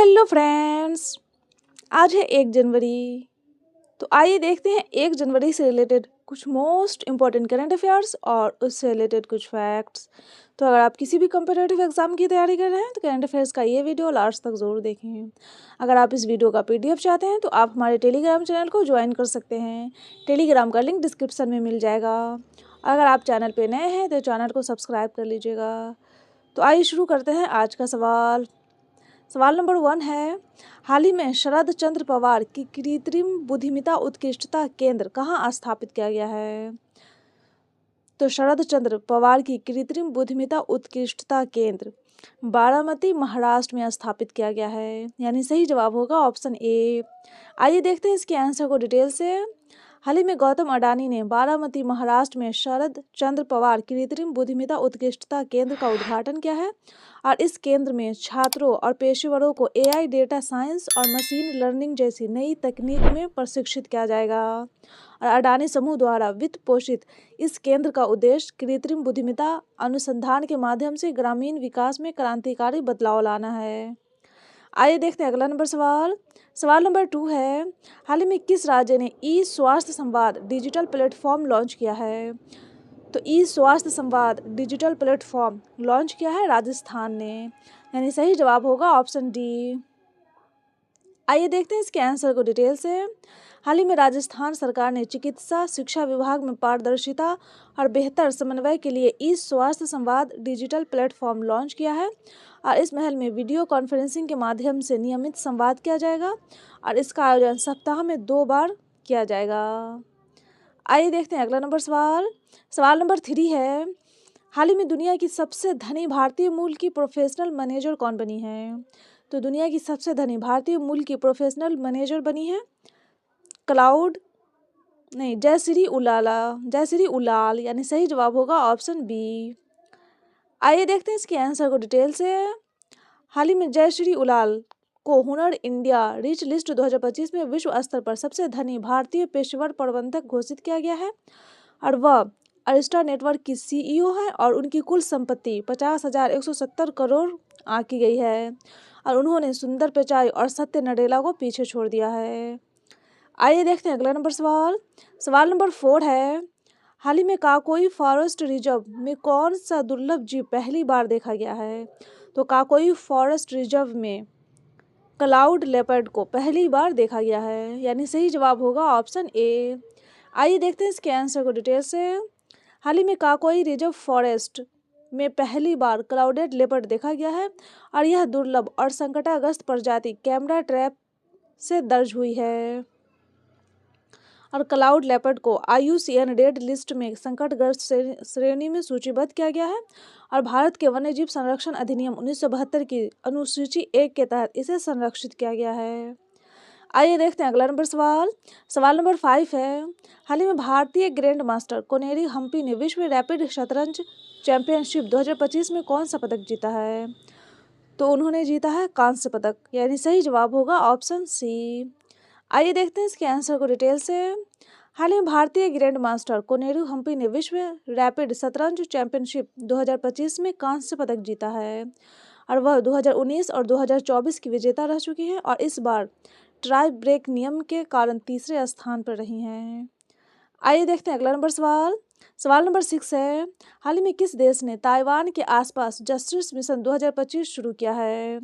Hello friends. आज है 1 जनवरी। तो आइए देखते हैं 1 जनवरी से रिलेटेड कुछ मोस्ट इम्पॉर्टेंट करंट अफेयर्स और उससे रिलेटेड कुछ फैक्ट्स। तो अगर आप किसी भी कम्पिटिटिव एग्जाम की तैयारी कर रहे हैं तो करंट अफेयर्स का ये वीडियो लास्ट तक ज़रूर देखें। अगर आप इस वीडियो का PDF चाहते हैं तो आप हमारे टेलीग्राम चैनल को ज्वाइन कर सकते हैं। टेलीग्राम का लिंक डिस्क्रिप्शन में मिल जाएगा। अगर आप चैनल पर नए हैं तो चैनल को सब्सक्राइब कर लीजिएगा। तो आइए शुरू करते हैं आज का सवाल। सवाल नंबर 1 है, हाल ही में शरद चंद्र पवार की कृत्रिम बुद्धिमत्ता उत्कृष्टता केंद्र कहाँ स्थापित किया गया है? तो शरद चंद्र पवार की कृत्रिम बुद्धिमत्ता उत्कृष्टता केंद्र बारामती महाराष्ट्र में स्थापित किया गया है। यानी सही जवाब होगा ऑप्शन ए। आइए देखते हैं इसके आंसर को डिटेल से। हाल ही में गौतम अडानी ने बारामती महाराष्ट्र में शरद चंद्र पवार कृत्रिम बुद्धिमत्ता उत्कृष्टता केंद्र का उद्घाटन किया है और इस केंद्र में छात्रों और पेशेवरों को AI, डेटा साइंस और मशीन लर्निंग जैसी नई तकनीक में प्रशिक्षित किया जाएगा। और अडानी समूह द्वारा वित्त पोषित इस केंद्र का उद्देश्य कृत्रिम बुद्धिमत्ता अनुसंधान के माध्यम से ग्रामीण विकास में क्रांतिकारी बदलाव लाना है। आइए देखते हैं अगला नंबर सवाल। सवाल नंबर 2 है, हाल ही में किस राज्य ने स्वास्थ्य संवाद डिजिटल प्लेटफॉर्म लॉन्च किया है? तो स्वास्थ्य संवाद डिजिटल प्लेटफॉर्म लॉन्च किया है राजस्थान ने। यानी सही जवाब होगा ऑप्शन डी। आइए देखते हैं इसके आंसर को डिटेल से। हाल ही में राजस्थान सरकार ने चिकित्सा शिक्षा विभाग में पारदर्शिता और बेहतर समन्वय के लिए स्वास्थ्य संवाद डिजिटल प्लेटफॉर्म लॉन्च किया है और इस महल में वीडियो कॉन्फ्रेंसिंग के माध्यम से नियमित संवाद किया जाएगा और इसका आयोजन सप्ताह में 2 बार किया जाएगा। आइए देखते हैं अगला नंबर सवाल। सवाल नंबर 3 है, हाल ही में दुनिया की सबसे धनी भारतीय मूल की प्रोफेशनल मैनेजर कौन बनी है? तो दुनिया की सबसे धनी भारतीय मूल की प्रोफेशनल मैनेजर बनी है जयश्री उलाल। यानी सही जवाब होगा ऑप्शन बी। आइए देखते हैं इसके आंसर को डिटेल से। हाल ही में जयश्री उलाल को हुनर इंडिया रिच लिस्ट 2025 में विश्व स्तर पर सबसे धनी भारतीय पेशेवर प्रबंधक घोषित किया गया है और वह अरिस्टा नेटवर्क की CEO है और उनकी कुल संपत्ति 50,170 करोड़ आंकी गई है और उन्होंने सुंदर पिचाई और सत्य नडेला को पीछे छोड़ दिया है। आइए देखते हैं अगला नंबर सवाल। सवाल नंबर 4 है, हाल ही में काकोई फॉरेस्ट रिजर्व में कौन सा दुर्लभ जीव पहली बार देखा गया है? तो काकोई फॉरेस्ट रिजर्व में क्लाउड लेपर्ड को पहली बार देखा गया है। यानी सही जवाब होगा ऑप्शन ए। आइए देखते हैं इसके आंसर को डिटेल से। हाल ही में काकोई रिजर्व फॉरेस्ट में पहली बार क्लाउडेड लेपर्ड देखा गया है और यह दुर्लभ और संकटाग्रस्त प्रजाति कैमरा ट्रैप से दर्ज हुई है और क्लाउड लेपर्ड को IUCN रेड लिस्ट में संकटग्रस्त श्रेणी में सूचीबद्ध किया गया है और भारत के वन्यजीव संरक्षण अधिनियम 1972 की अनुसूची 1 के तहत इसे संरक्षित किया गया है। आइए देखते हैं अगला नंबर सवाल। सवाल नंबर 5 है, हाल ही में भारतीय ग्रैंड मास्टर कोनेरी हम्पी ने विश्व रैपिड शतरंज चैंपियनशिप 2025 में कौन सा पदक जीता है? तो उन्होंने जीता है कांस्य पदक। यानी सही जवाब होगा ऑप्शन सी। आइए देखते हैं इसके आंसर को डिटेल से। हाल ही में भारतीय ग्रैंड मास्टर कोनेरू हम्पी ने विश्व रैपिड शतरंज चैंपियनशिप 2025 में कांस्य पदक जीता है और वह 2019 और 2024 की विजेता रह चुकी हैं और इस बार ट्राई ब्रेक नियम के कारण तीसरे स्थान पर रही हैं। आइए देखते हैं अगला नंबर सवाल। सवाल नंबर 6 है, हाल ही में किस देश ने ताइवान के आसपास जस्टिस मिशन 2025 शुरू किया है?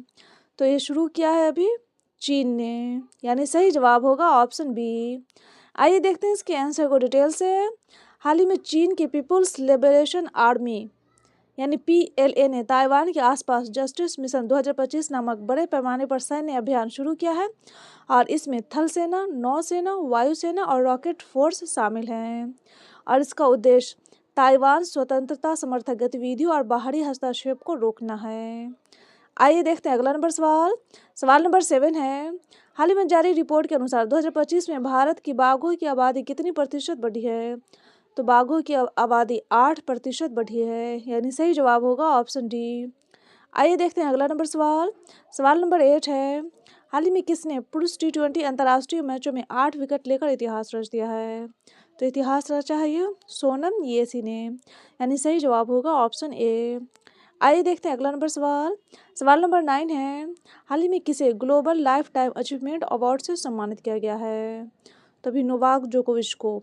तो ये शुरू किया है अभी चीन ने। यानी सही जवाब होगा ऑप्शन बी। आइए देखते हैं इसके आंसर को डिटेल से। हाल ही में चीन के पीपुल्स लिबरेशन आर्मी यानी PLA ने ताइवान के आसपास जस्टिस मिशन 2025 नामक बड़े पैमाने पर सैन्य अभियान शुरू किया है और इसमें थल सेना, नौसेना, वायुसेना और रॉकेट फोर्स शामिल हैं और इसका उद्देश्य ताइवान स्वतंत्रता समर्थक गतिविधियों और बाहरी हस्तक्षेप को रोकना है। आइए देखते हैं अगला नंबर सवाल। सवाल नंबर 7 है, हाल ही में जारी रिपोर्ट के अनुसार 2025 में भारत की बाघों की आबादी कितनी प्रतिशत बढ़ी है? तो बाघों की आबादी 8% बढ़ी है। यानी सही जवाब होगा ऑप्शन डी। आइए देखते हैं अगला नंबर सवाल। सवाल नंबर 8 है, हाल ही में किसने पुरुष T20 अंतर्राष्ट्रीय मैचों में 8 विकेट लेकर इतिहास रच दिया है? तो इतिहास रचा है ये सोनम येसी ने। यानी सही जवाब होगा ऑप्शन ए। आइए देखते हैं अगला नंबर सवाल। सवाल नंबर 9 है, हाल ही में किसे global life time achievement award से सम्मानित किया गया है? तभी नोवाक जोकोविच को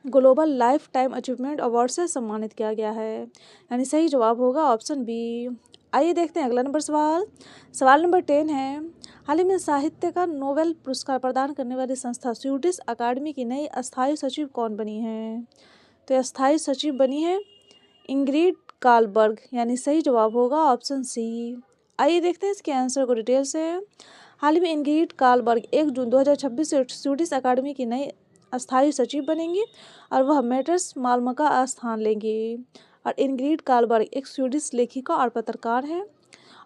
global life time achievement award से सम्मानित किया गया है, यानी सही जवाब होगा ऑप्शन बी। आइए देखते हैं अगला नंबर सवाल। सवाल नंबर 10 है, हाल ही में साहित्य का नोबेल पुरस्कार प्रदान करने वाली संस्था स्वीडिश अकादमी की नई अस्थायी सचिव कौन बनी है? तो अस्थायी सचिव बनी है इंग्रिड कार्लबर्ग, यानी सही जवाब होगा ऑप्शन सी। आइए देखते हैं इसके आंसर को डिटेल से। हाल ही में इंग्रिड कार्लबर्ग 1 जून 2026 से स्वीडिश अकादमी की नई अस्थायी सचिव बनेंगी और वह मेटर्स माल्मा का स्थान लेंगी। और इंग्रिड कार्लबर्ग एक स्वीडिश लेखिका और पत्रकार हैं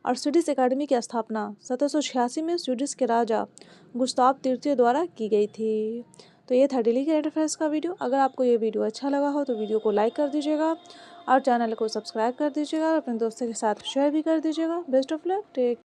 और स्वीडिश अकादमी की स्थापना 1786 में स्वीडिश के राजा गुस्ताव तृतीय द्वारा की गई थी। तो ये था डेली करंट अफेयर्स का वीडियो। अगर आपको ये वीडियो अच्छा लगा हो तो वीडियो को लाइक कर दीजिएगा और चैनल को सब्सक्राइब कर दीजिएगा और अपने दोस्तों के साथ शेयर भी कर दीजिएगा। Best of luck, take